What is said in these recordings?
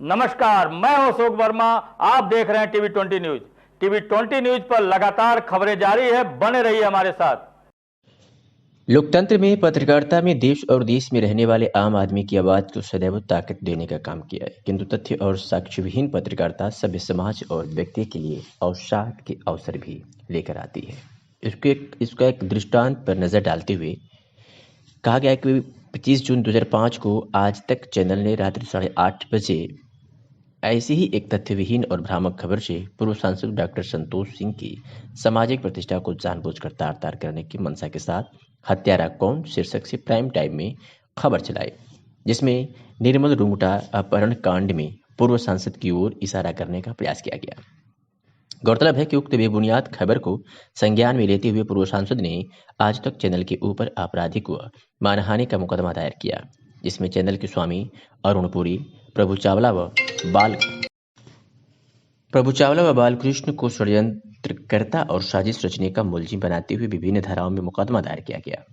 नमस्कार, मैं हूं अशोक वर्मा। आप देख रहे हैं टीवी 20 न्यूज। टीवी 20 न्यूज पर लगातार खबरें जारी है, बने रहिए हमारे साथ। लोकतंत्र में पत्रकारिता में देश और देश में रहने वाले आम आदमी की आवाज को सदैव ताकत देने का काम किया है, किंतु तथ्य और साक्ष्यविहीन पत्रकारिता सभ्य समाज और व्यक्ति के लिए अवसाद के अवसर भी लेकर आती है। इसका एक दृष्टांत पर नजर डालते हुए कहा गया कि 25 जून 2005 को आज तक चैनल ने रात्रि 8:30 बजे ऐसी ही एक तथ्यविहीन और भ्रामक खबर से पूर्व सांसद डॉक्टर संतोष सिंह की सामाजिक प्रतिष्ठा को जानबूझकर तार-तार करने की मंशा के साथ हत्यारा कौन शीर्षक से प्राइम टाइम में खबर चलाई, जिसमें निर्मल रुंगटा अपहरण कांड में पूर्व सांसद की ओर इशारा करने का प्रयास किया गया। गौरतलब है कि उक्त बेबुनियाद खबर को संज्ञान में लेते हुए पूर्व सांसद ने आज तक चैनल के ऊपर आपराधिक व मानहानि का मुकदमा दायर किया, जिसमें चैनल के स्वामी अरुण पुरी, प्रभु चावला व बालकृष्ण को षड्यंत्रकर्ता और साजिश रचने का मुलजिम बनाते हुए विभिन्न धाराओं में मुकदमा दायर किया गया।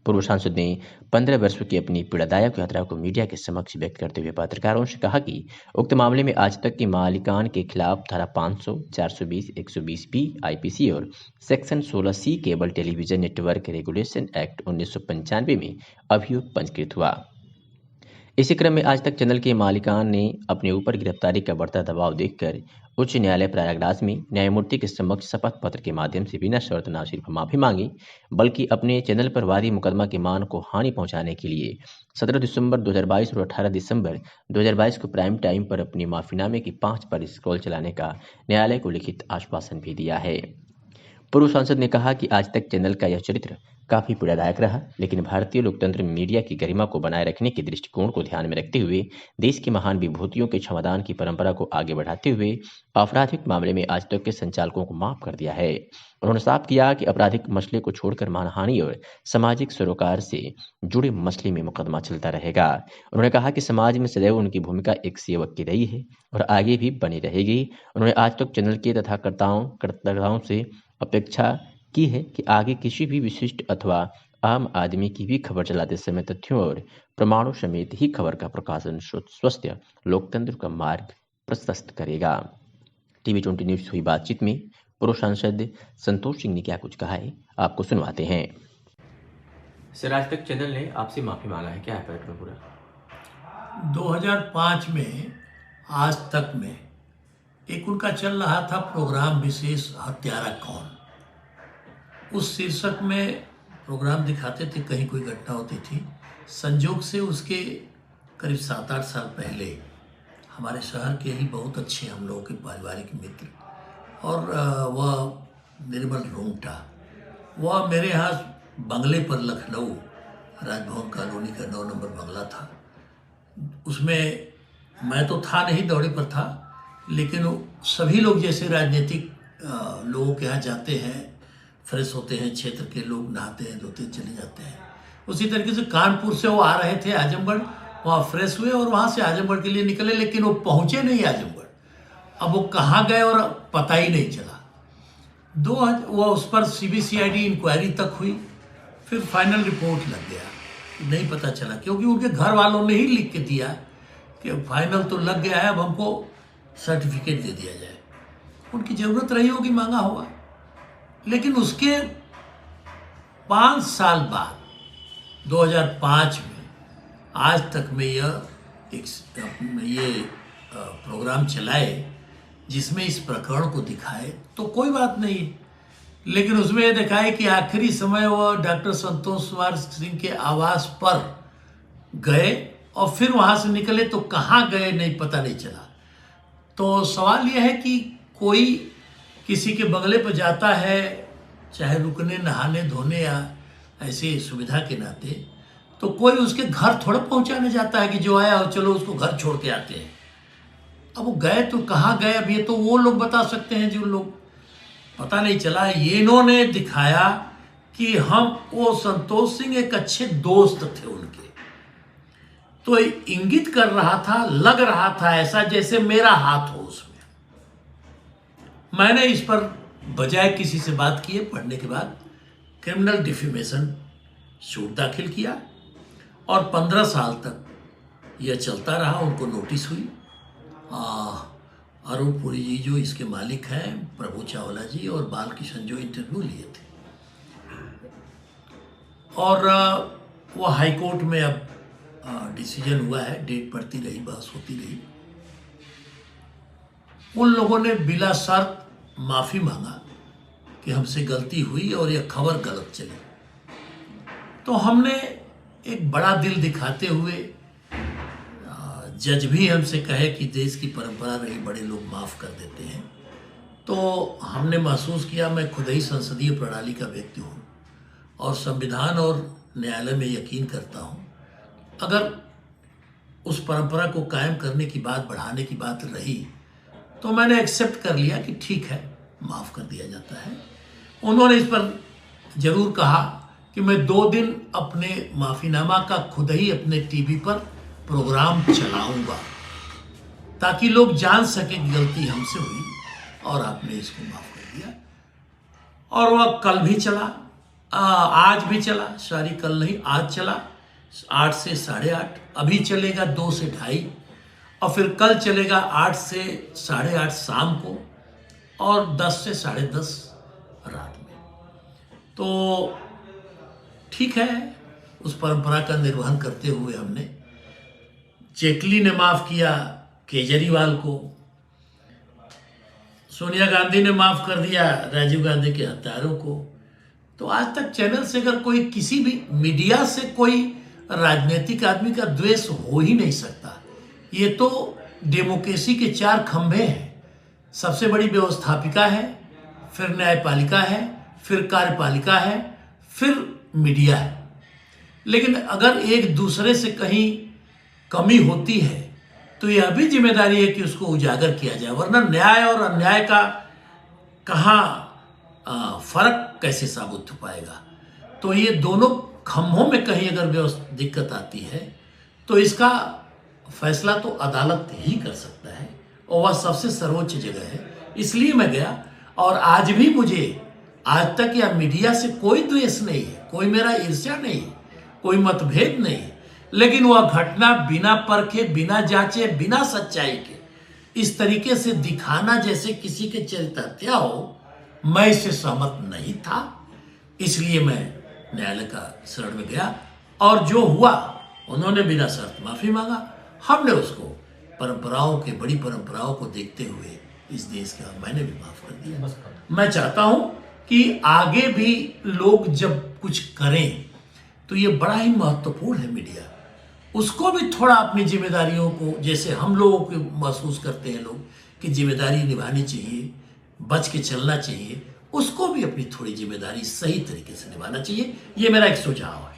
पूर्व सांसद ने 15 वर्षों की अपनी पीड़ादायक यात्रा को मीडिया के समक्ष व्यक्त करते हुए पत्रकारों से कहा कि उक्त मामले में आज तक के मालिकान के खिलाफ धारा 500, 420, 120B आईपीसी और section 16C cable television network regulation act 1995 में अभियोग पंजीकृत हुआ। इसी क्रम में आज तक चैनल के मालिकान ने अपने ऊपर गिरफ्तारी का बढ़ता दबाव देखकर उच्च न्यायालय प्रयागराज में न्यायमूर्ति के समक्ष शपथ पत्र के माध्यम से बिना शर्त न सिर्फ माफी मांगी, बल्कि अपने चैनल पर वादी मुकदमा के मान को हानि पहुंचाने के लिए 17 दिसंबर 2022 और 18 दिसंबर 2022 को प्राइम टाइम पर अपने माफीनामे की 5 पर स्क्रॉल चलाने का न्यायालय को लिखित आश्वासन भी दिया है। पूर्व सांसद ने कहा कि आज तक चैनल का यह चरित्र काफी पीड़ादायक रहा, लेकिन भारतीय लोकतंत्र में मीडिया की गरिमा को बनाए रखने के दृष्टिकोण को ध्यान में रखते हुए देश की महान विभूतियों के क्षमादान की परंपरा को आगे बढ़ाते हुए आपराधिक मामले में आज तक के संचालकों को माफ कर दिया है। उन्होंने साफ किया कि आपराधिक मसले को छोड़कर मानहानि और सामाजिक सरोकार से जुड़े मसले में मुकदमा चलता रहेगा। उन्होंने कहा कि समाज में सदैव उनकी भूमिका एक सेवक की रही है और आगे भी बनी रहेगी। उन्होंने आज तक चैनल के तथाकर्ताओं से अपेक्षा की है कि आगे किसी भी विशिष्ट अथवा आम आदमी की भी खबर चलाते समय तथ्यों और प्रमाणों समेत ही खबर का प्रकाशन स्वस्थ लोकतंत्र का मार्ग प्रशस्त करेगा। टीवी 20 न्यूज से हुई बातचीत में पूर्व सांसद संतोष सिंह ने क्या कुछ कहा है, आपको सुनवाते हैं। सर, आज तक चैनल ने आपसे माफी मांगा है, क्या है प्रकरण पूरा? 2005 में आज तक में एक उनका चल रहा था प्रोग्राम विशेष हत्यारा कौन। उस शीर्षक में प्रोग्राम दिखाते थे, कहीं कोई घटना होती थी। संजोग से उसके करीब 7-8 साल पहले हमारे शहर के ही बहुत अच्छे हम लोगों के पारिवारिक मित्र और वह निर्मल रुंगटा, वह मेरे यहाँ बंगले पर लखनऊ राजभवन कॉलोनी का 9 नंबर बंगला था। उसमें मैं तो था नहीं, दौरे पर था, लेकिन सभी लोग जैसे राजनीतिक लोगों के यहाँ जाते हैं, फ्रेश होते हैं, क्षेत्र के लोग नहाते हैं, धोते चले जाते हैं, उसी तरीके से कानपुर से वो आ रहे थे आजमगढ़, वहाँ फ्रेश हुए और वहाँ से आजमगढ़ के लिए निकले, लेकिन वो पहुँचे नहीं आजमगढ़। अब वो कहाँ गए और पता ही नहीं चला। वो उस पर CBCID इंक्वायरी तक हुई, फिर फाइनल रिपोर्ट लग गया, नहीं पता चला, क्योंकि उनके घर वालों ने ही लिख के दिया कि फाइनल तो लग गया है, अब हमको सर्टिफिकेट दे दिया जाए। उनकी ज़रूरत रही होगी, मांगा होगा। लेकिन उसके 5 साल बाद 2005 में आज तक में ये प्रोग्राम चलाए जिसमें इस प्रकरण को दिखाए, तो कोई बात नहीं, लेकिन उसमें ये दिखाए कि आखिरी समय वह डॉक्टर संतोष कुमार सिंह के आवास पर गए और फिर वहाँ से निकले, तो कहाँ गए नहीं पता नहीं चला। तो सवाल यह है कि कोई किसी के बंगले पर जाता है, चाहे रुकने, नहाने, धोने या ऐसी सुविधा के नाते, तो कोई उसके घर थोड़ा पहुंचाने जाता है कि जो आया हो चलो उसको घर छोड़ के आते हैं। अब वो गए तो कहाँ गए, अब ये तो वो लोग बता सकते हैं जो लोग, पता नहीं चला। ये इन्होंने दिखाया कि वो संतोष सिंह एक अच्छे दोस्त थे उनके, तो इंगित कर रहा था, लग रहा था ऐसा जैसे मेरा हाथ हो उसमें। मैंने इस पर बजाय किसी से बात किए, पढ़ने के बाद क्रिमिनल डिफेमेशन सूट दाखिल किया और 15 साल तक यह चलता रहा। उनको नोटिस हुई अरुण पुरी जी जो इसके मालिक हैं, प्रभु चावला जी और बालकिशन जो इंटरव्यू लिए थे, और वो हाई कोर्ट में अब डिसीजन हुआ है, डेट पड़ती रही, बहस होती रही। उन लोगों ने बिला शर्त माफ़ी मांगा कि हमसे गलती हुई और यह खबर गलत चली। तो हमने एक बड़ा दिल दिखाते हुए, जज भी हमसे कहे कि देश की परंपरा रही, बड़े लोग माफ़ कर देते हैं, तो हमने महसूस किया, मैं खुद ही संसदीय प्रणाली का व्यक्ति हूँ और संविधान और न्यायालय में यकीन करता हूँ। अगर उस परंपरा को कायम करने की बात, बढ़ाने की बात रही, तो मैंने एक्सेप्ट कर लिया कि ठीक है, माफ़ कर दिया जाता है। उन्होंने इस पर जरूर कहा कि मैं 2 दिन अपने माफ़ीनामा का खुद ही अपने टीवी पर प्रोग्राम चलाऊंगा ताकि लोग जान सके कि गलती हमसे हुई और आपने इसको माफ़ कर दिया। और वह कल भी चला, आज भी चला, सॉरी कल नहीं, आज चला 8 से 8:30, अभी चलेगा 2 से 2:30, और फिर कल चलेगा 8 से 8:30 शाम को और 10 से 10:30 रात में। तो ठीक है, उस परंपरा का निर्वहन करते हुए हमने, जेटली ने माफ़ किया केजरीवाल को, सोनिया गांधी ने माफ़ कर दिया राजीव गांधी के हत्यारों को। तो आज तक चैनल से अगर कोई, किसी भी मीडिया से कोई राजनीतिक आदमी का द्वेष हो ही नहीं सकता। ये तो डेमोक्रेसी के 4 खंभे हैं। सबसे बड़ी व्यवस्थापिका है, फिर न्यायपालिका है, फिर कार्यपालिका है, फिर मीडिया है। लेकिन अगर एक दूसरे से कहीं कमी होती है तो यह भी जिम्मेदारी है कि उसको उजागर किया जाए, वरना न्याय और अन्याय का कहाँ फर्क कैसे साबित हो पाएगा। तो ये दोनों खंभों में कहीं अगर दिक्कत आती है तो इसका फैसला तो अदालत ही कर सकता है, और वह सबसे सर्वोच्च जगह है। इसलिए मैं गया, और आज भी मुझे आज तक या मीडिया से कोई द्वेष नहीं है, कोई मेरा ईर्ष्या नहीं है, कोई मतभेद नहीं है। लेकिन वह घटना बिना परखे, बिना जांचे, बिना सच्चाई के इस तरीके से दिखाना जैसे किसी के चरित्र हत्या हो, मैं इससे सहमत नहीं था। इसलिए मैं न्यायालय का शरण में गया, और जो हुआ, उन्होंने बिना शर्त माफ़ी मांगा, हमने उसको परंपराओं के, बड़ी परंपराओं को देखते हुए इस देश का मैंने भी माफ़ कर दिया। मैं चाहता हूं कि आगे भी लोग जब कुछ करें तो ये बड़ा ही महत्वपूर्ण है, मीडिया उसको भी थोड़ा अपनी जिम्मेदारियों को, जैसे हम लोगों को महसूस करते हैं लोग कि जिम्मेदारी निभानी चाहिए, बच के चलना चाहिए, उसको भी अपनी थोड़ी जिम्मेदारी सही तरीके से निभाना चाहिए। ये मेरा एक सुझाव है।